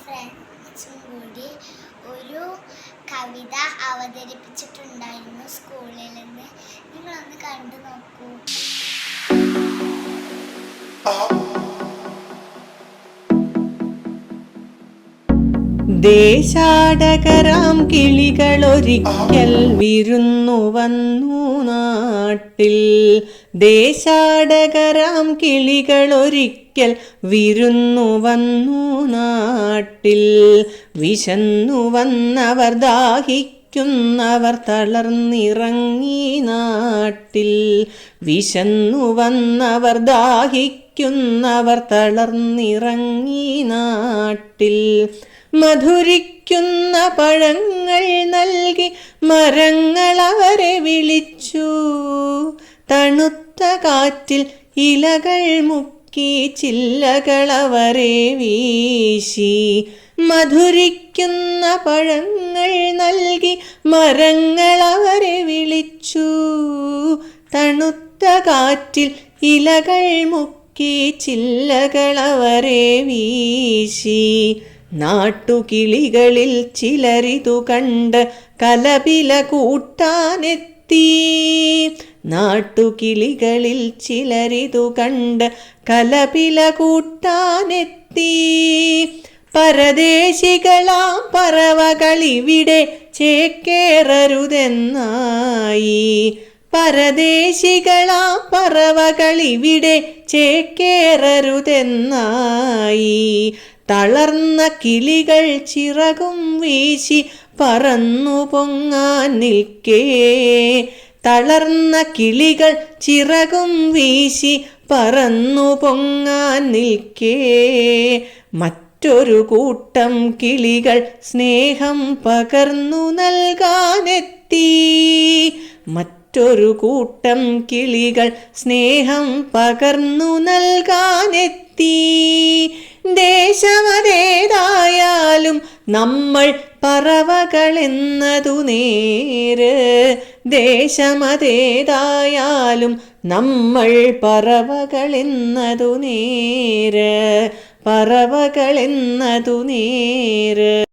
ഫ്രണ്ട്സും കൂടി ഒരു കവിത അവതരിപ്പിച്ചിട്ടുണ്ടായിരുന്നു സ്കൂളിൽ നിന്ന്. നിങ്ങളൊന്ന് കണ്ടു നോക്കൂ. ദേശാടകരാം കിളികളൊരിക്കൽ വിരുന്നു വന്നു നാട്ടിൽ. ദേശാടകരാം കിളികളൊരിക്കൽ വിരുന്നു വന്നു നാട്ടിൽ. വിശന്നു വന്നവർ ദാഹിക്കുന്നവർ തളർന്നിറങ്ങി നാട്ടിൽ. വിശന്നു വന്നവർ ദാഹിക്കുന്നവർ തളർന്നിറങ്ങി നാട്ടിൽ. മധുരിക്കുന്ന പഴങ്ങൾ നൽകി മരങ്ങൾ അവരെ വിളിച്ചു. തണുത്ത കാറ്റിൽ ഇലകൾ മുക്കി ചില്ലകൾ അവരെ വീശി. മധുരിക്കുന്ന പഴങ്ങൾ നൽകി മരങ്ങൾ അവരെ വിളിച്ചു. തണുത്ത കാറ്റിൽ ഇലകൾ മുക്കി ചില്ലകൾ അവരെ വീശി. നാട്ടുകിളികളിൽ ചിലരിതു കണ്ട് കലപില കൂട്ടാനെത്തി. നാട്ടുകിളികളിൽ ചിലരിതു കണ്ട് കലപില കൂട്ടാനെത്തി. പരദേശികളാം പറവകളിവിടെ ചേക്കേറരുതെന്നായി. പരദേശികളാം പറവകളിവിടെ ചേക്കേറരുതെന്നായി. തളർന്ന കിളികൾ ചിറകും വീശി പറന്നു പൊങ്ങാൻ നിൽക്കേ. തളർന്ന കിളികൾ ചിറകും വീശി പറന്നു പൊങ്ങാൻ നിൽക്കേ. മറ്റൊരു കൂട്ടം കിളികൾ സ്നേഹം പകർന്നു നൽകാനെത്തി. മറ്റൊരു കൂട്ടം കിളികൾ സ്നേഹം പകർന്നു നൽകാനെത്തി. ദേശമതേതായാലും നമ്മൾ പറവകളെന്നതു നേര്. ദേശമതേതായാലും നമ്മൾ പറവകളെന്നതു നേര്. പറവകളെന്നതു നേര്.